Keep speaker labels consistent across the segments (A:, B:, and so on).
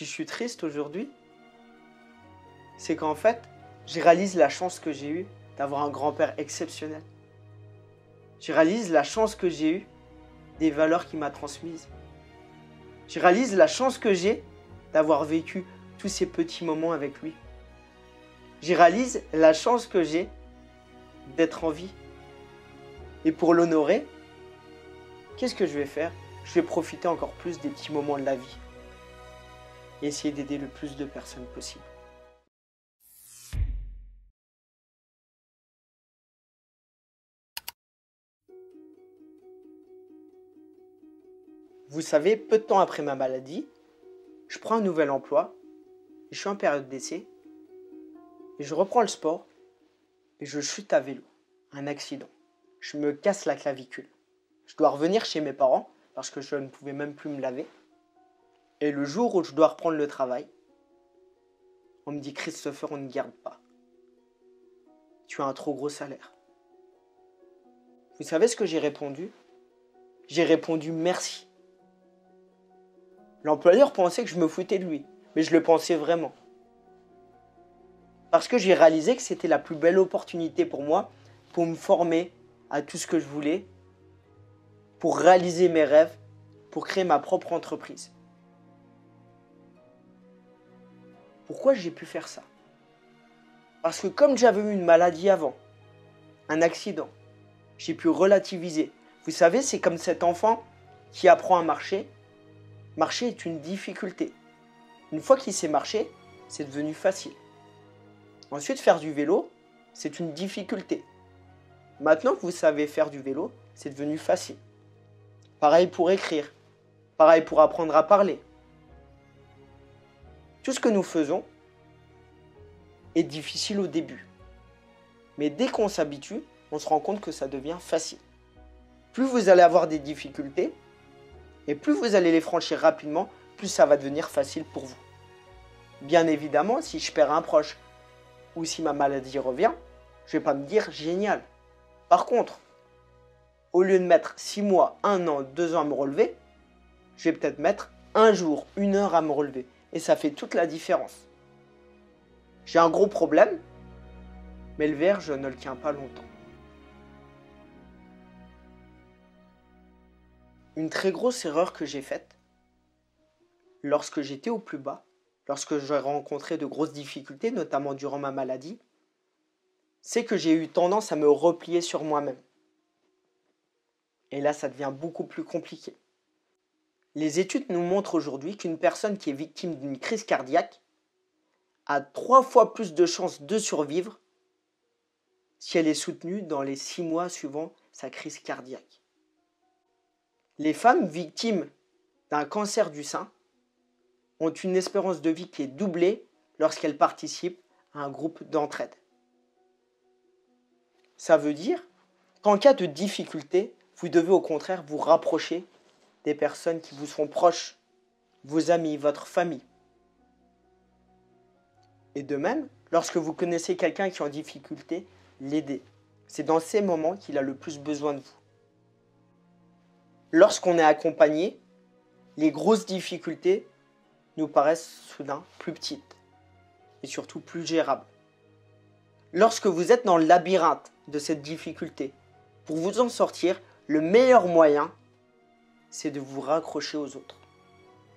A: Si je suis triste aujourd'hui, c'est qu'en fait, je réalise la chance que j'ai eue d'avoir un grand-père exceptionnel. Je réalise la chance que j'ai eue des valeurs qu'il m'a transmises. Je réalise la chance que j'ai d'avoir vécu tous ces petits moments avec lui. Je réalise la chance que j'ai d'être en vie. Et pour l'honorer, qu'est-ce que je vais faire? Je vais profiter encore plus des petits moments de la vie. Et essayer d'aider le plus de personnes possible. Vous savez, peu de temps après ma maladie, je prends un nouvel emploi, je suis en période d'essai, et je reprends le sport, et je chute à vélo. Un accident. Je me casse la clavicule. Je dois revenir chez mes parents, parce que je ne pouvais même plus me laver. Et le jour où je dois reprendre le travail, on me dit « Christopher, on ne garde pas. Tu as un trop gros salaire. » Vous savez ce que j'ai répondu? J'ai répondu « Merci. » L'employeur pensait que je me foutais de lui, mais je le pensais vraiment. Parce que j'ai réalisé que c'était la plus belle opportunité pour moi, pour me former à tout ce que je voulais, pour réaliser mes rêves, pour créer ma propre entreprise. Pourquoi j'ai pu faire ça? Parce que comme j'avais eu une maladie avant, un accident, j'ai pu relativiser. Vous savez, c'est comme cet enfant qui apprend à marcher. Marcher est une difficulté. Une fois qu'il sait marcher, c'est devenu facile. Ensuite, faire du vélo, c'est une difficulté. Maintenant que vous savez faire du vélo, c'est devenu facile. Pareil pour écrire. Pareil pour apprendre à parler. Tout ce que nous faisons est difficile au début. Mais dès qu'on s'habitue, on se rend compte que ça devient facile. Plus vous allez avoir des difficultés, et plus vous allez les franchir rapidement, plus ça va devenir facile pour vous. Bien évidemment, si je perds un proche, ou si ma maladie revient, je ne vais pas me dire génial. Par contre, au lieu de mettre 6 mois, 1 an, 2 ans à me relever, je vais peut-être mettre 1 jour, 1 heure à me relever. Et ça fait toute la différence. J'ai un gros problème, mais le verre, je ne le tiens pas longtemps. Une très grosse erreur que j'ai faite, lorsque j'étais au plus bas, lorsque j'ai rencontré de grosses difficultés, notamment durant ma maladie, c'est que j'ai eu tendance à me replier sur moi-même. Et là, ça devient beaucoup plus compliqué. Les études nous montrent aujourd'hui qu'une personne qui est victime d'une crise cardiaque a 3 fois plus de chances de survivre si elle est soutenue dans les 6 mois suivant sa crise cardiaque. Les femmes victimes d'un cancer du sein ont une espérance de vie qui est doublée lorsqu'elles participent à un groupe d'entraide. Ça veut dire qu'en cas de difficulté, vous devez au contraire vous rapprocher des personnes qui vous sont proches, vos amis, votre famille. Et de même, lorsque vous connaissez quelqu'un qui est en difficulté, l'aider. C'est dans ces moments qu'il a le plus besoin de vous. Lorsqu'on est accompagné, les grosses difficultés nous paraissent soudain plus petites et surtout plus gérables. Lorsque vous êtes dans le labyrinthe de cette difficulté, pour vous en sortir, le meilleur moyen, c'est de vous raccrocher aux autres.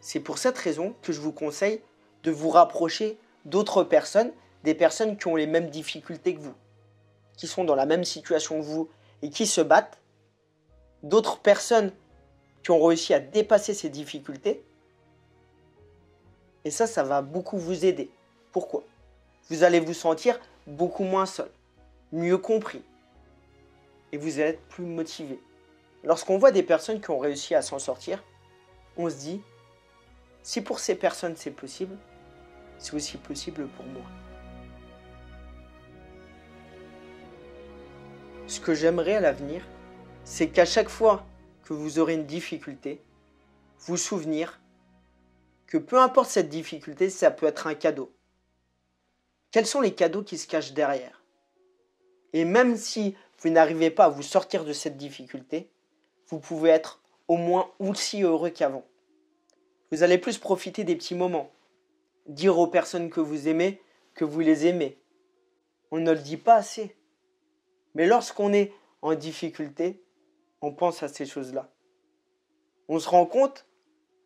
A: C'est pour cette raison que je vous conseille de vous rapprocher d'autres personnes, des personnes qui ont les mêmes difficultés que vous, qui sont dans la même situation que vous et qui se battent, d'autres personnes qui ont réussi à dépasser ces difficultés. Et ça va beaucoup vous aider. Pourquoi? Vous allez vous sentir beaucoup moins seul, mieux compris. Et vous allez être plus motivé. Lorsqu'on voit des personnes qui ont réussi à s'en sortir, on se dit, si pour ces personnes c'est possible, c'est aussi possible pour moi. Ce que j'aimerais à l'avenir, c'est qu'à chaque fois que vous aurez une difficulté, vous souvenir que peu importe cette difficulté, ça peut être un cadeau. Quels sont les cadeaux qui se cachent derrière? Et même si vous n'arrivez pas à vous sortir de cette difficulté, vous pouvez être au moins aussi heureux qu'avant. Vous allez plus profiter des petits moments, dire aux personnes que vous aimez que vous les aimez. On ne le dit pas assez. Mais lorsqu'on est en difficulté, on pense à ces choses-là. On se rend compte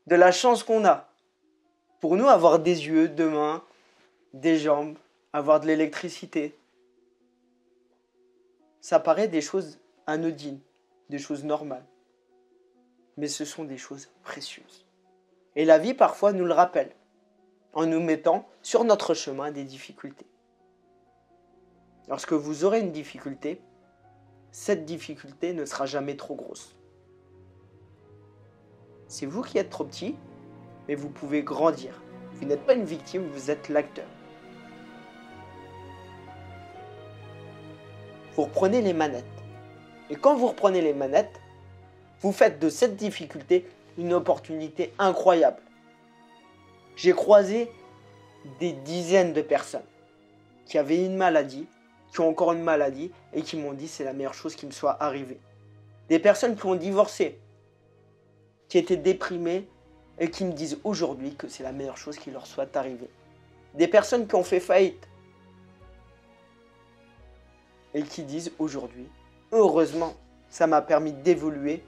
A: de la chance qu'on a. Pour nous, avoir des yeux, deux mains, des jambes, avoir de l'électricité, ça paraît des choses anodines, des choses normales. Mais ce sont des choses précieuses. Et la vie, parfois, nous le rappelle, en nous mettant sur notre chemin des difficultés. Lorsque vous aurez une difficulté, cette difficulté ne sera jamais trop grosse. C'est vous qui êtes trop petit, mais vous pouvez grandir. Vous n'êtes pas une victime, vous êtes l'acteur. Vous reprenez les manettes. Et quand vous reprenez les manettes, vous faites de cette difficulté une opportunité incroyable. J'ai croisé des dizaines de personnes qui avaient une maladie, qui ont encore une maladie et qui m'ont dit c'est la meilleure chose qui me soit arrivée. Des personnes qui ont divorcé, qui étaient déprimées et qui me disent aujourd'hui que c'est la meilleure chose qui leur soit arrivée. Des personnes qui ont fait faillite et qui disent aujourd'hui, heureusement, ça m'a permis d'évoluer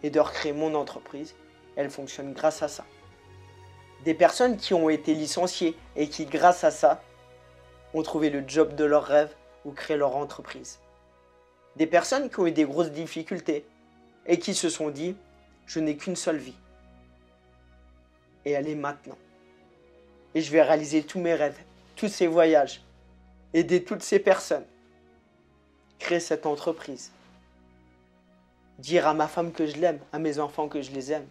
A: et de recréer mon entreprise. Elle fonctionne grâce à ça. Des personnes qui ont été licenciées et qui, grâce à ça, ont trouvé le job de leur rêve ou créé leur entreprise. Des personnes qui ont eu des grosses difficultés et qui se sont dit « je n'ai qu'une seule vie ». Et elle est maintenant. Et je vais réaliser tous mes rêves, tous ces voyages, aider toutes ces personnes, créer cette entreprise, dire à ma femme que je l'aime, à mes enfants que je les aime.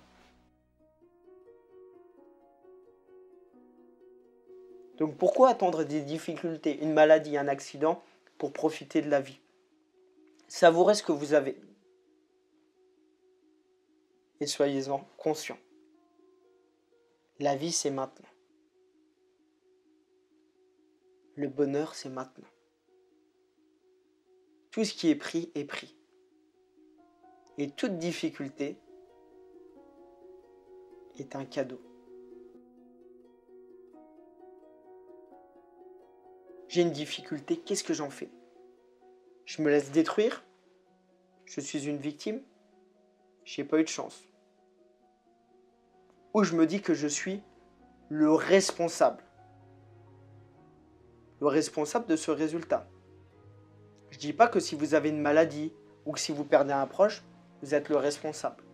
A: Donc pourquoi attendre des difficultés, une maladie, un accident pour profiter de la vie? Savourez ce que vous avez. Et soyez-en conscients. La vie, c'est maintenant. Le bonheur, c'est maintenant. Tout ce qui est pris est pris. Et toute difficulté est un cadeau. J'ai une difficulté, qu'est-ce que j'en fais? Je me laisse détruire? Je suis une victime? J'ai pas eu de chance. Ou je me dis que je suis le responsable. Le responsable de ce résultat. Je dis pas que si vous avez une maladie ou que si vous perdez un proche, vous êtes le responsable.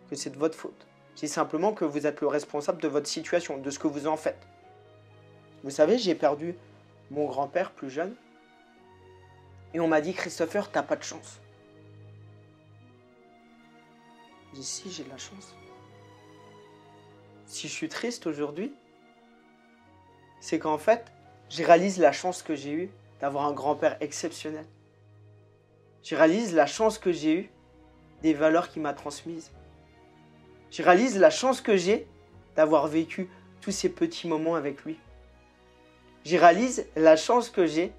A: Que c'est de votre faute. C'est simplement que vous êtes le responsable de votre situation, de ce que vous en faites. Vous savez, j'ai perdu mon grand-père plus jeune. Et on m'a dit, Christopher, t'as pas de chance. J'ai dit, si, j'ai de la chance. Si je suis triste aujourd'hui, c'est qu'en fait, je réalise la chance que j'ai eue d'avoir un grand-père exceptionnel. Je réalise la chance que j'ai eue des valeurs qu'il m'a transmises. Je réalise la chance que j'ai d'avoir vécu tous ces petits moments avec lui. Je réalise la chance que j'ai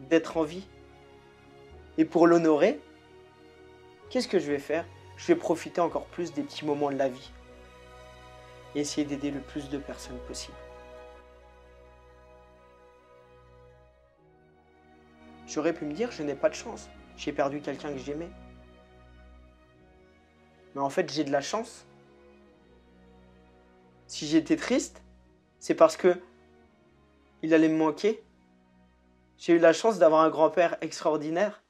A: d'être en vie. Et pour l'honorer, qu'est-ce que je vais faire? Je vais profiter encore plus des petits moments de la vie. Et essayer d'aider le plus de personnes possible. J'aurais pu me dire, je n'ai pas de chance. J'ai perdu quelqu'un que j'aimais. Mais en fait, j'ai de la chance. Si j'étais triste, c'est parce que il allait me manquer. J'ai eu la chance d'avoir un grand-père extraordinaire.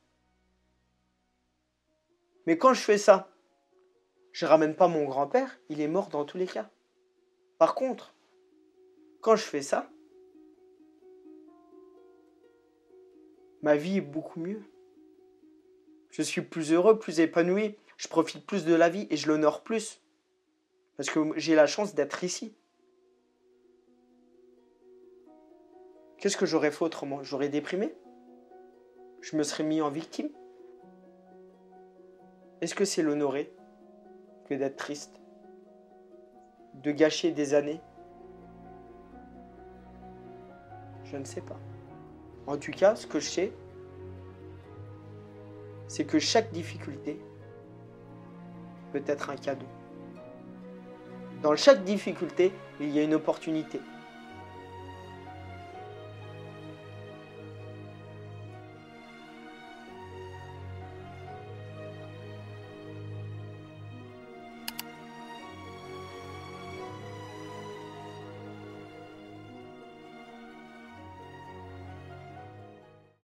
A: Mais quand je fais ça, je ramène pas mon grand-père, il est mort dans tous les cas. Par contre, quand je fais ça, ma vie est beaucoup mieux. Je suis plus heureux, plus épanoui, je profite plus de la vie et je l'honore plus. Parce que j'ai la chance d'être ici. Qu'est-ce que j'aurais fait autrement? J'aurais déprimé? Je me serais mis en victime? Est-ce que c'est l'honorer que d'être triste? De gâcher des années? Je ne sais pas. En tout cas, ce que je sais, c'est que chaque difficulté peut être un cadeau. Dans chaque difficulté, il y a une opportunité.